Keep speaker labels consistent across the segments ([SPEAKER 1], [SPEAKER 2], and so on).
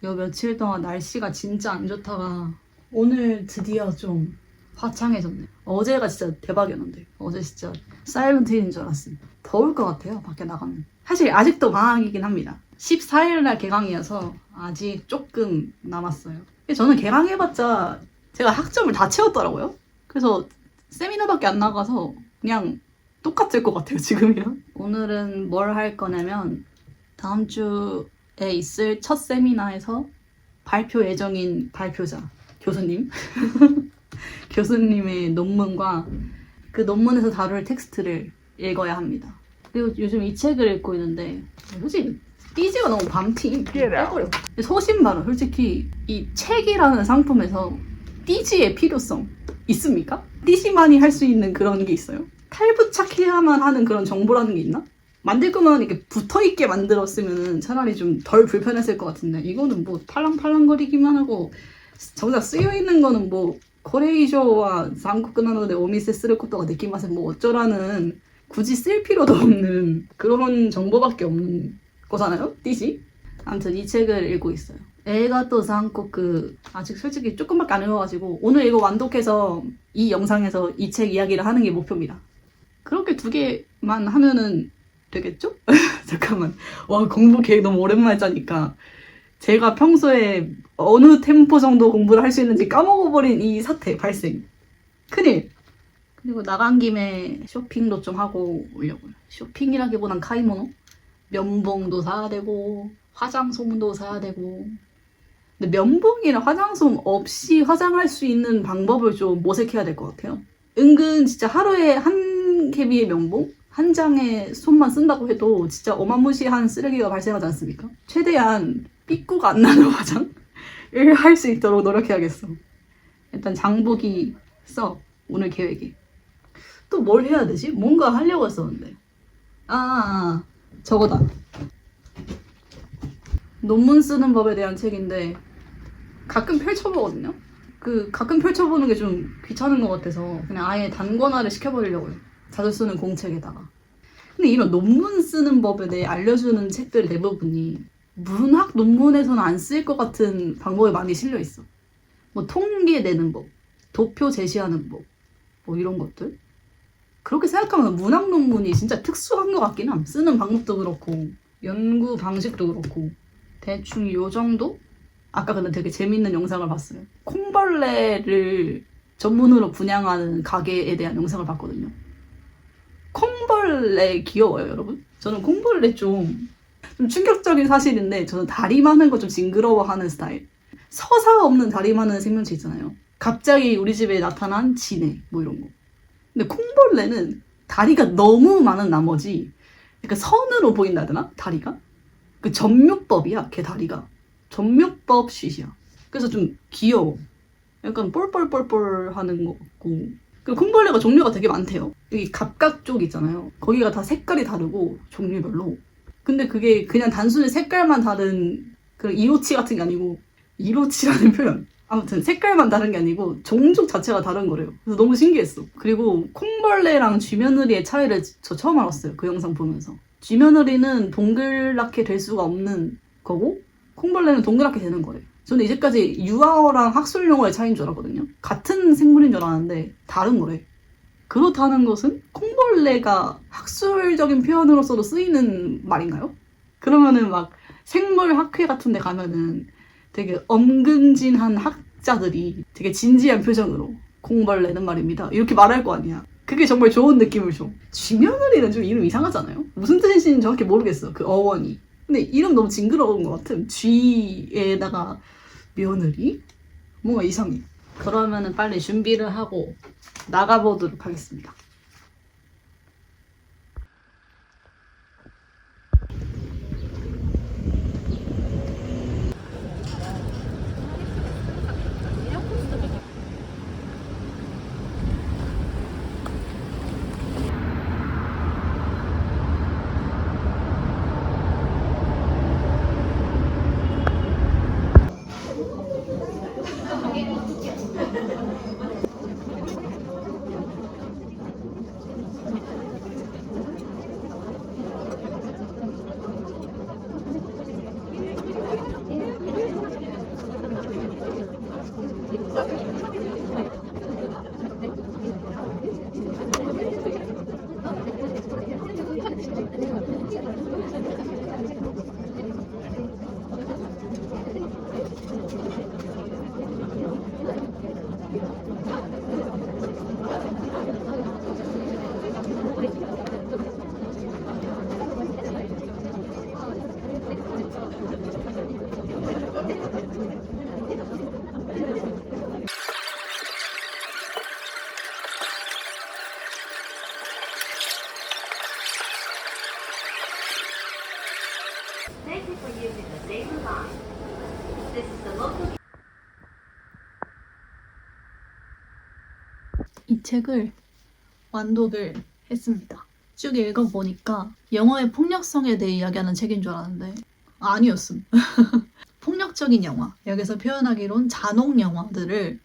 [SPEAKER 1] 요 며칠 동안 날씨가 진짜 안 좋다가 오늘 드디어 좀 화창해졌네. 어제가 진짜 대박이었는데 어제 진짜 사일런트 힐인 줄 알았어요. 더울 것 같아요 밖에 나가면. 사실 아직도 방학이긴 합니다. 14일날 개강이어서 아직 조금 남았어요. 저는 개강해봤자 제가 학점을 다 채웠더라고요. 그래서 세미나밖에 안 나가서 그냥 똑같을 것 같아요 지금이랑. 오늘은 뭘 할 거냐면 다음 주에 있을 첫 세미나에서 발표 예정인 발표자 교수님 교수님의 논문과 그 논문에서 다룰 텍스트를 읽어야 합니다. 그리고 요즘 이 책을 읽고 있는데 뭐지? 띠지가 너무 밤티 빼버려. 소신발언. 솔직히 이 책이라는 상품에서 띠지의 필요성 있습니까? 띠지만이 할 수 있는 그런 게 있어요? 탈부착해야만 하는 그런 정보라는 게 있나? 만들 거면 이렇게 붙어있게 만들었으면 차라리 좀 덜 불편했을 것 같은데 이거는 뭐 팔랑팔랑거리기만 하고 정작 쓰여있는 거는 뭐 코레이쇼와 상코 끝나는데 오미세 쓰를 것도가 느낌 맛에 뭐 어쩌라는 굳이 쓸 필요도 없는 그런 정보밖에 없는 거잖아요? 띠지? 아무튼 이 책을 읽고 있어요. 애가 또 상코크 아직 솔직히 조금밖에 안 읽어가지고 오늘 이거 완독해서 이 영상에서 이 책 이야기를 하는 게 목표입니다. 그렇게 2개만 하면은 되겠죠? 잠깐만. 와 공부 계획 너무 오랜만에 짜니까 제가 평소에 어느 템포 정도 공부를 할 수 있는지 까먹어버린 이 사태 발생. 큰일. 그리고 나간 김에 쇼핑도 좀 하고 오려고요. 쇼핑이라기보단 카이모노? 면봉도 사야 되고 화장솜도 사야 되고. 근데 면봉이랑 화장솜 없이 화장할 수 있는 방법을 좀 모색해야 될 것 같아요. 은근 진짜 하루에 한 개비의 면봉? 한 장의 솜만 쓴다고 해도 진짜 어마무시한 쓰레기가 발생하지 않습니까? 최대한 삐꾸가 안 나는 화장을 할 수 있도록 노력해야겠어. 일단 장보기 써. 오늘 계획에. 또 뭘 해야 되지? 뭔가 하려고 했었는데. 저거다. 논문 쓰는 법에 대한 책인데 가끔 펼쳐보거든요? 가끔 펼쳐보는 게 좀 귀찮은 것 같아서 그냥 아예 단권화를 시켜버리려고요. 자주 쓰는 공책에다가. 근데 이런 논문 쓰는 법에 대해 알려주는 책들 대부분이 문학 논문에서는 안 쓰일 것 같은 방법이 많이 실려있어. 뭐 통계 내는 법, 도표 제시하는 법, 뭐 이런 것들. 그렇게 생각하면 문학 논문이 진짜 특수한 것 같긴 함. 쓰는 방법도 그렇고 연구 방식도 그렇고 대충 요 정도? 아까 근데 되게 재밌는 영상을 봤어요. 콩벌레를 전문으로 분양하는 가게에 대한 영상을 봤거든요. 콩벌레 귀여워요 여러분? 저는 콩벌레 좀 충격적인 사실인데 저는 다리 많은 거 좀 징그러워하는 스타일. 서사 없는 다리 많은 생명체 있잖아요. 갑자기 우리 집에 나타난 지네 뭐 이런 거. 근데 콩벌레는 다리가 너무 많은 나머지 약간 선으로 보인다 해야 되나? 다리가? 그 전묘법이야 걔 다리가. 전묘법 쉿이야. 그래서 좀 귀여워. 약간 뻘뻘뻘뻘 하는 것 같고. 그리고 콩벌레가 종류가 되게 많대요. 여기 갑각 쪽 있잖아요. 거기가 다 색깔이 다르고 종류별로. 근데 그게 그냥 단순히 색깔만 다른 그 이로치 같은 게 아니고 이로치라는 표현. 아무튼 색깔만 다른 게 아니고 종족 자체가 다른 거래요. 그래서 너무 신기했어. 그리고 콩벌레랑 쥐며느리의 차이를 저 처음 알았어요. 그 영상 보면서. 쥐며느리는 동그랗게 될 수가 없는 거고 콩벌레는 동그랗게 되는 거래요. 저는 이제까지 유아어랑 학술용어의 차이인 줄 알았거든요. 같은 생물인 줄 알았는데 다른 거래. 그렇다는 것은 콩벌레가 학술적인 표현으로서도 쓰이는 말인가요? 그러면은 막 생물학회 같은 데 가면은 되게 엄근진한 학자들이 되게 진지한 표정으로 콩벌레는 말입니다. 이렇게 말할 거 아니야. 그게 정말 좋은 느낌을 줘. 쥐며느리는 좀 이름 이상하잖아요? 무슨 뜻인지는 정확히 모르겠어. 그 어원이. 근데 이름 너무 징그러운 것 같음. 쥐에다가 며느리? 뭔가 이상해. 그러면은 빨리 준비를 하고 나가보도록 하겠습니다.
[SPEAKER 2] Thank you for using the Sabre line. This is the local.
[SPEAKER 1] 이 책을 완독을 했습니다. 쭉 읽어보니까 영화의 폭력성에 대해 이야기하는 책인 줄 알았는데 아니었음. 폭력적인 영화, 여기서 표현하기론 잔혹 영화들을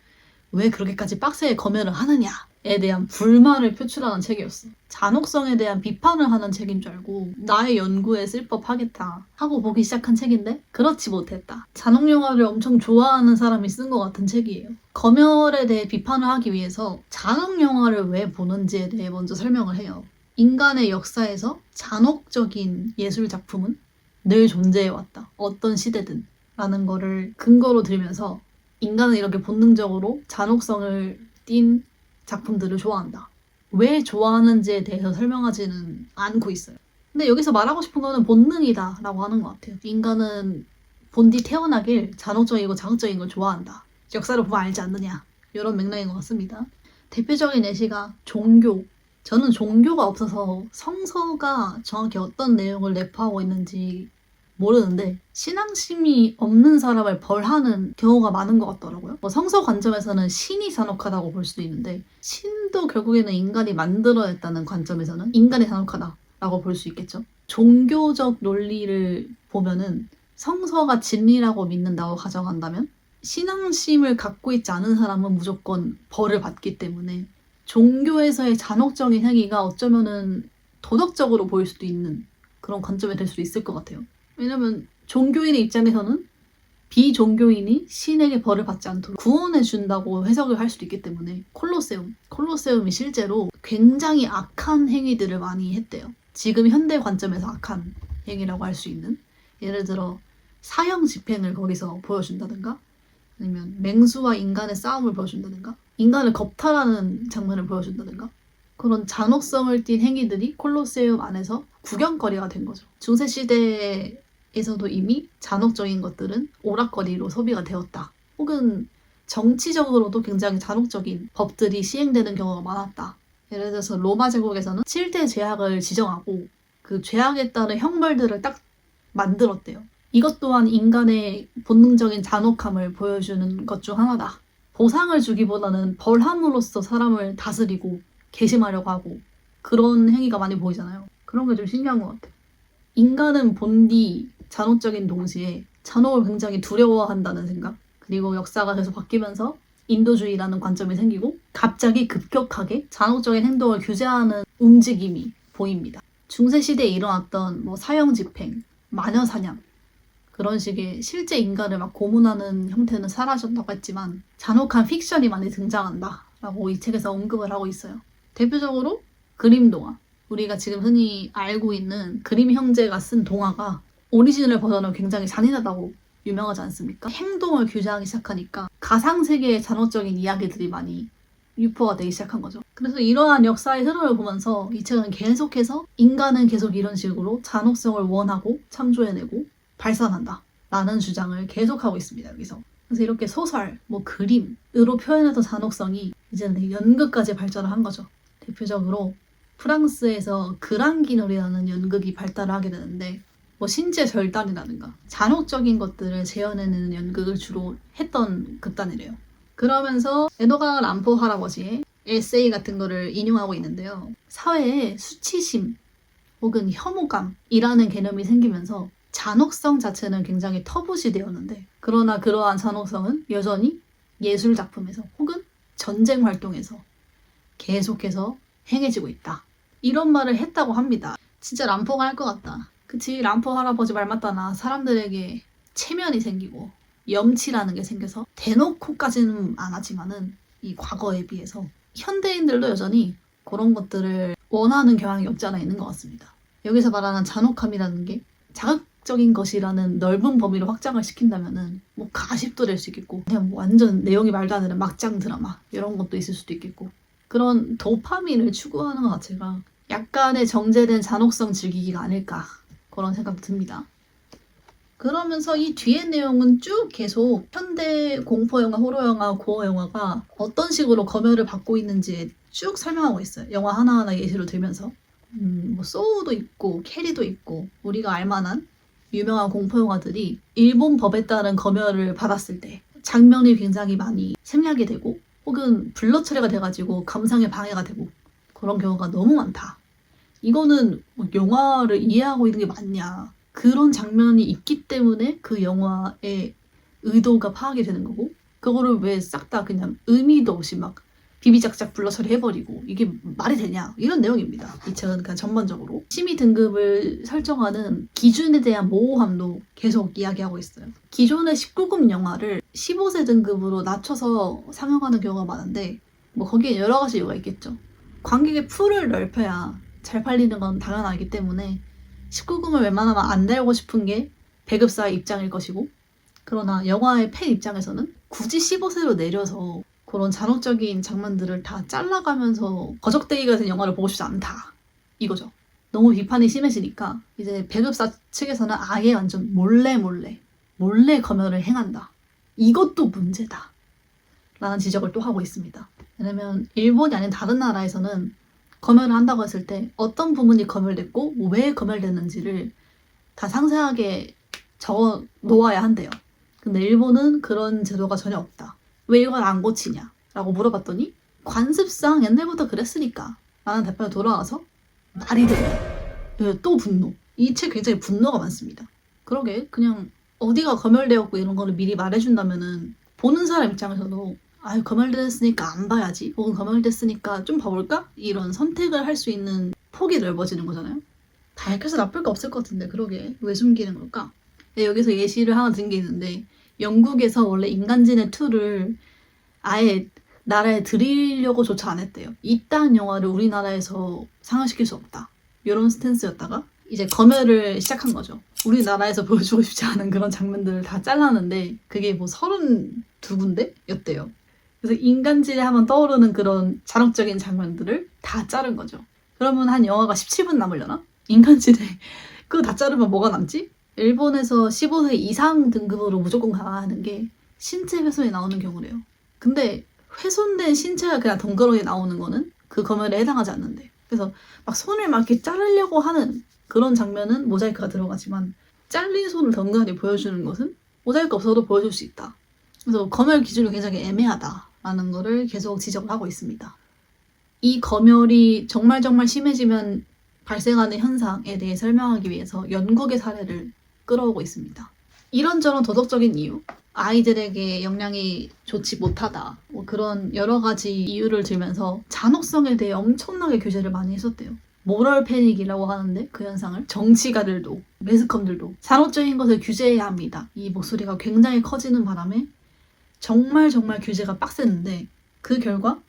[SPEAKER 1] 왜 그렇게까지 빡세게 검열을 하느냐에 대한 불만을 표출하는 책이었어. 잔혹성에 대한 비판을 하는 책인 줄 알고 나의 연구에 쓸 법하겠다 하고 보기 시작한 책인데 그렇지 못했다. 잔혹 영화를 엄청 좋아하는 사람이 쓴 것 같은 책이에요. 검열에 대해 비판을 하기 위해서 잔혹 영화를 왜 보는지에 대해 먼저 설명을 해요. 인간의 역사에서 잔혹적인 예술 작품은 늘 존재해왔다. 어떤 시대든. 라는 거를 근거로 들면서 인간은 이렇게 본능적으로 잔혹성을 띤 작품들을 좋아한다. 왜 좋아하는지에 대해서 설명하지는 않고 있어요. 근데 여기서 말하고 싶은 거는 본능이다 라고 하는 것 같아요. 인간은 본디 태어나길 잔혹적이고 자극적인 걸 좋아한다. 역사를 보면 알지 않느냐. 이런 맥락인 것 같습니다. 대표적인 예시가 종교. 저는 종교가 없어서 성서가 정확히 어떤 내용을 내포하고 있는지 모르는데 신앙심이 없는 사람을 벌하는 경우가 많은 것 같더라고요. 성서 관점에서는 신이 잔혹하다고 볼 수도 있는데 신도 결국에는 인간이 만들어냈다는 관점에서는 인간이 잔혹하다라고 볼 수 있겠죠. 종교적 논리를 보면은 성서가 진리라고 믿는다고 가정한다면 신앙심을 갖고 있지 않은 사람은 무조건 벌을 받기 때문에 종교에서의 잔혹적인 행위가 어쩌면은 도덕적으로 보일 수도 있는 그런 관점이 될 수도 있을 것 같아요. 왜냐면 종교인의 입장에서는 비종교인이 신에게 벌을 받지 않도록 구원해 준다고 해석을 할 수도 있기 때문에 콜로세움이 실제로 굉장히 악한 행위들을 많이 했대요. 지금 현대 관점에서 악한 행위라고 할 수 있는, 예를 들어 사형 집행을 거기서 보여준다든가 아니면 맹수와 인간의 싸움을 보여준다든가 인간을 겁탈하는 장면을 보여준다든가 그런 잔혹성을 띤 행위들이 콜로세움 안에서 구경거리가 된 거죠. 중세시대에서도 이미 잔혹적인 것들은 오락거리로 소비가 되었다. 혹은 정치적으로도 굉장히 잔혹적인 법들이 시행되는 경우가 많았다. 예를 들어서 로마 제국에서는 7대 죄악을 지정하고 그 죄악에 따른 형벌들을 딱 만들었대요. 이것 또한 인간의 본능적인 잔혹함을 보여주는 것 중 하나다. 보상을 주기보다는 벌함으로써 사람을 다스리고 개심하려고 하고 그런 행위가 많이 보이잖아요. 그런 게 좀 신기한 것 같아요. 인간은 본디 잔혹적인 동시에 잔혹을 굉장히 두려워한다는 생각, 그리고 역사가 계속 바뀌면서 인도주의라는 관점이 생기고 갑자기 급격하게 잔혹적인 행동을 규제하는 움직임이 보입니다. 중세시대에 일어났던 사형 집행, 마녀 사냥 그런 식의 실제 인간을 막 고문하는 형태는 사라졌다고 했지만 잔혹한 픽션이 많이 등장한다 라고 이 책에서 언급을 하고 있어요. 대표적으로 그림 동화. 우리가 지금 흔히 알고 있는 그림 형제가 쓴 동화가 오리지널 버전은 굉장히 잔인하다고 유명하지 않습니까? 행동을 규제하기 시작하니까 가상세계의 잔혹적인 이야기들이 많이 유포가 되기 시작한 거죠. 그래서 이러한 역사의 흐름을 보면서 이 책은 계속해서 인간은 계속 이런 식으로 잔혹성을 원하고 창조해내고 발산한다 라는 주장을 계속하고 있습니다. 여기서. 그래서 이렇게 소설, 그림으로 표현했던 잔혹성이 이제는 연극까지 발전을 한 거죠. 대표적으로 프랑스에서 그랑기놀이라는 연극이 발달을 하게 되는데 신재 절단이라든가 잔혹적인 것들을 재현해내는 연극을 주로 했던 극단이래요. 그러면서 에드가 람포 할아버지의 에세이 같은 거를 인용하고 있는데요. 사회에 수치심 혹은 혐오감이라는 개념이 생기면서 잔혹성 자체는 굉장히 터부시 되었는데 그러나 그러한 잔혹성은 여전히 예술 작품에서 혹은 전쟁 활동에서 계속해서 행해지고 있다. 이런 말을 했다고 합니다. 진짜 람포가 할 것 같다. 그치, 람포 할아버지 말 맞다나 사람들에게 체면이 생기고 염치라는 게 생겨서 대놓고까지는 안 하지만은 이 과거에 비해서 현대인들도 여전히 그런 것들을 원하는 경향이 없지 않아 있는 것 같습니다. 여기서 말하는 잔혹함이라는 게 자극적인 것이라는 넓은 범위로 확장을 시킨다면은 뭐 가십도 될 수 있겠고 그냥 뭐 완전 내용이 말도 안 되는 막장 드라마 이런 것도 있을 수도 있겠고 그런 도파민을 추구하는 것 자체가 약간의 정제된 잔혹성 즐기기가 아닐까 그런 생각 듭니다. 그러면서 이 뒤의 내용은 쭉 계속 현대 공포영화, 호러영화, 고어영화가 어떤 식으로 검열을 받고 있는지 쭉 설명하고 있어요. 영화 하나하나 예시로 들면서 뭐 소우도 있고 캐리도 있고 우리가 알만한 유명한 공포영화들이 일본 법에 따른 검열을 받았을 때 장면이 굉장히 많이 생략이 되고 혹은 블러 처리가 돼가지고 감상에 방해가 되고 그런 경우가 너무 많다. 이거는 뭐 영화를 이해하고 있는 게 맞냐. 그런 장면이 있기 때문에 그 영화의 의도가 파악이 되는 거고 그거를 왜 싹 다 그냥 의미도 없이 막 비비작작 불러 처리해버리고 이게 말이 되냐 이런 내용입니다. 이 책은 그냥 전반적으로 심의 등급을 설정하는 기준에 대한 모호함도 계속 이야기하고 있어요. 기존의 19금 영화를 15세 등급으로 낮춰서 상영하는 경우가 많은데 뭐 거기에 여러 가지 이유가 있겠죠. 관객의 풀을 넓혀야 잘 팔리는 건 당연하기 때문에 19금을 웬만하면 안 달고 싶은 게 배급사의 입장일 것이고 그러나 영화의 팬 입장에서는 굳이 15세로 내려서 그런 잔혹적인 장면들을 다 잘라가면서 거적대기가 된 영화를 보고 싶지 않다. 이거죠. 너무 비판이 심해지니까 이제 배급사 측에서는 아예 완전 몰래 검열을 행한다. 이것도 문제다. 라는 지적을 또 하고 있습니다. 왜냐면 일본이 아닌 다른 나라에서는 검열을 한다고 했을 때 어떤 부분이 검열됐고 왜 검열됐는지를 다 상세하게 적어 놓아야 한대요. 근데 일본은 그런 제도가 전혀 없다. 왜 이걸 안 고치냐? 라고 물어봤더니 관습상 옛날부터 그랬으니까 라는 답변이 돌아와서 말이 되네. 또 분노. 이 책 굉장히 분노가 많습니다. 그러게 그냥 어디가 검열되었고 이런 거를 미리 말해준다면은 보는 사람 입장에서도 아유 검열됐으니까 안 봐야지 혹은 검열됐으니까 좀 봐볼까? 이런 선택을 할 수 있는 폭이 넓어지는 거잖아요. 다 읽혀서 나쁠 거 없을 것 같은데 그러게 왜 숨기는 걸까? 네, 여기서 예시를 하나 든 게 있는데 영국에서 원래 인간지네 2를 아예 나라에 들이려고조차 안 했대요. 이딴 영화를 우리나라에서 상영시킬 수 없다. 이런 스탠스였다가 이제 검열을 시작한 거죠. 우리나라에서 보여주고 싶지 않은 그런 장면들을 다 잘랐는데 그게 뭐 32군데였대요. 그래서 인간지에 하면 떠오르는 그런 잔혹적인 장면들을 다 자른 거죠. 그러면 한 영화가 17분 남으려나? 인간지에 그거 다 자르면 뭐가 남지? 일본에서 15세 이상 등급으로 무조건 강화하는 게 신체 훼손이 나오는 경우래요. 근데 훼손된 신체가 그냥 덩그러니 나오는 거는 그 검열에 해당하지 않는데. 그래서 막 손을 막 이렇게 자르려고 하는 그런 장면은 모자이크가 들어가지만 잘린 손을 덩그러니 보여주는 것은 모자이크 없어도 보여줄 수 있다. 그래서 검열 기준이 굉장히 애매하다라는 거를 계속 지적을 하고 있습니다. 이 검열이 정말 심해지면 발생하는 현상에 대해 설명하기 위해서 영국의 사례를 끌어오고 있습니다. 이런저런 도덕적인 이유, 아이들에게 영향이 좋지 못하다, 뭐 그런 여러 가지 이유를 들면서 잔혹성에 대해 엄청나게 규제를 많이 했었대요. 모럴 패닉이라고 하는데 그 현상을 정치가들도 매스컴들도 잔혹적인 것을 규제해야 합니다. 이 목소리가 굉장히 커지는 바람에 정말 규제가 빡셌는데 그 결과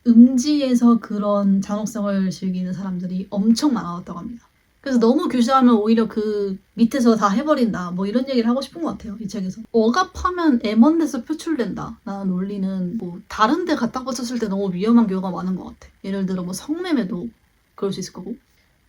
[SPEAKER 1] 음지에서 그런 잔혹성을 즐기는 사람들이 엄청 많아졌다고 합니다. 그래서 너무 규제하면 오히려 그 밑에서 다 해버린다 뭐 이런 얘기를 하고 싶은 것 같아요. 이 책에서 억압하면 애먼데서 표출된다 라는 논리는 뭐 다른 데 갖다 붙였을 때 너무 위험한 경우가 많은 것 같아. 예를 들어 뭐 성매매도 그럴 수 있을 거고.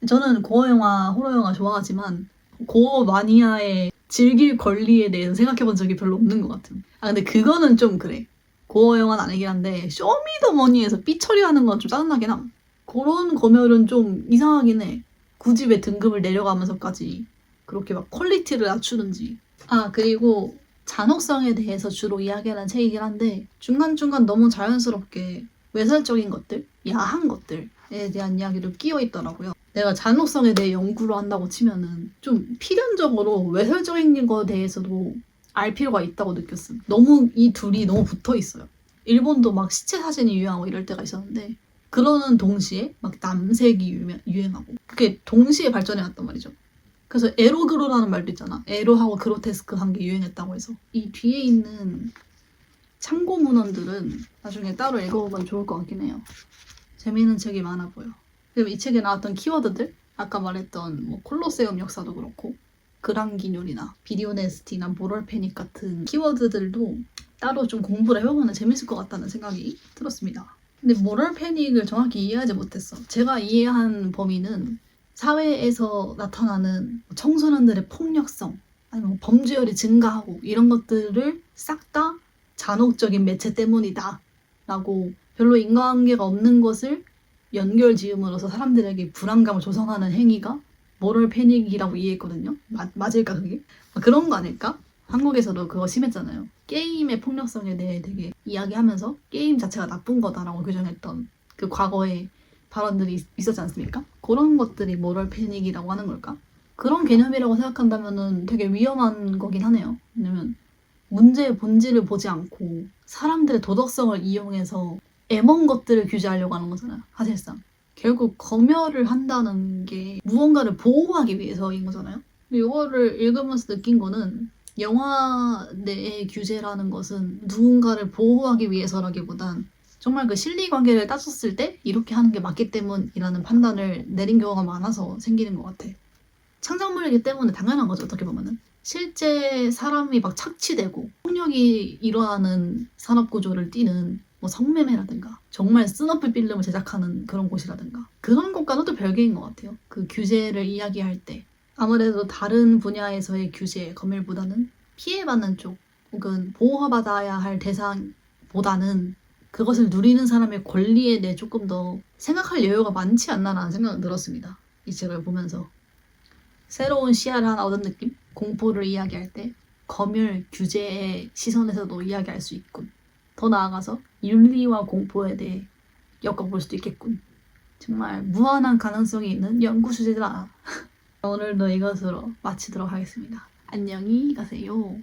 [SPEAKER 1] 저는 고어영화, 호러영화 좋아하지만 고어 마니아의 즐길 권리에 대해서 생각해본 적이 별로 없는 것 같아요. 아 근데 그거는 좀 그래. 고어 영화는 아니긴 한데 쇼미더머니에서 삐 처리하는 건 좀 짜증나긴 함. 그런 검열은 좀 이상하긴 해. 굳이 왜 등급을 내려가면서까지 그렇게 막 퀄리티를 낮추는지. 아 그리고 잔혹성에 대해서 주로 이야기하는 책이긴 한데 중간중간 너무 자연스럽게 외설적인 것들, 야한 것들에 대한 이야기도 끼어 있더라고요. 내가 잔혹성에 대해 연구를 한다고 치면은 좀 필연적으로 외설적인 거에 대해서도 알 필요가 있다고 느꼈음. 너무 이 둘이 너무 붙어 있어요. 일본도 막 시체 사진이 유행하고 이럴 때가 있었는데 그러는 동시에 막 남색이 유행하고 그게 동시에 발전해 왔단 말이죠. 그래서 에로그로라는 말도 있잖아. 에로하고 그로테스크한 게 유행했다고 해서. 이 뒤에 있는 참고 문헌들은 나중에 따로 읽어보면 좋을 것 같긴 해요. 재미있는 책이 많아 보여. 그리고 이 책에 나왔던 키워드들, 아까 말했던 뭐 콜로세움 역사도 그렇고 그랑기뇰이나 비디오네스티나 모럴 패닉 같은 키워드들도 따로 좀 공부를 해보면 재밌을 것 같다는 생각이 들었습니다. 근데 모럴 패닉을 정확히 이해하지 못했어. 제가 이해한 범위는 사회에서 나타나는 청소년들의 폭력성, 아니면 범죄율이 증가하고 이런 것들을 싹 다 잔혹적인 매체 때문이다 라고 별로 인과관계가 없는 것을 연결 지음으로써 사람들에게 불안감을 조성하는 행위가 모럴 패닉이라고 이해했거든요. 맞을까 그게? 그런 거 아닐까? 한국에서도 그거 심했잖아요. 게임의 폭력성에 대해 되게 이야기하면서 게임 자체가 나쁜 거다라고 규정했던 그 과거의 발언들이 있었지 않습니까? 그런 것들이 모럴 패닉이라고 하는 걸까? 그런 개념이라고 생각한다면은 되게 위험한 거긴 하네요. 왜냐면 문제의 본질을 보지 않고 사람들의 도덕성을 이용해서 애먼 것들을 규제하려고 하는 거잖아요. 사실상. 결국 검열을 한다는 게 무언가를 보호하기 위해서인 거잖아요. 근데 이거를 읽으면서 느낀 거는 영화 내의 규제라는 것은 누군가를 보호하기 위해서라기보단 정말 그 실리관계를 따졌을 때 이렇게 하는 게 맞기 때문이라는 판단을 내린 경우가 많아서 생기는 것 같아. 창작물이기 때문에 당연한 거죠, 어떻게 보면은. 실제 사람이 막 착취되고 폭력이 일어나는 산업구조를 띠는 뭐 성매매라든가 정말 스너프 필름을 제작하는 그런 곳이라든가 그런 것과는 또 별개인 것 같아요. 그 규제를 이야기할 때 아무래도 다른 분야에서의 규제, 검열보다는 피해받는 쪽 혹은 보호받아야 할 대상보다는 그것을 누리는 사람의 권리에 대해 조금 더 생각할 여유가 많지 않나라는 생각은 들었습니다. 이 책을 보면서. 새로운 시야를 하나 얻은 느낌? 공포를 이야기할 때 검열, 규제의 시선에서도 이야기할 수 있군. 더 나아가서 윤리와 공포에 대해 엮어볼 수도 있겠군. 정말 무한한 가능성이 있는 연구 주제다. 오늘도 이것으로 마치도록 하겠습니다. 안녕히 가세요.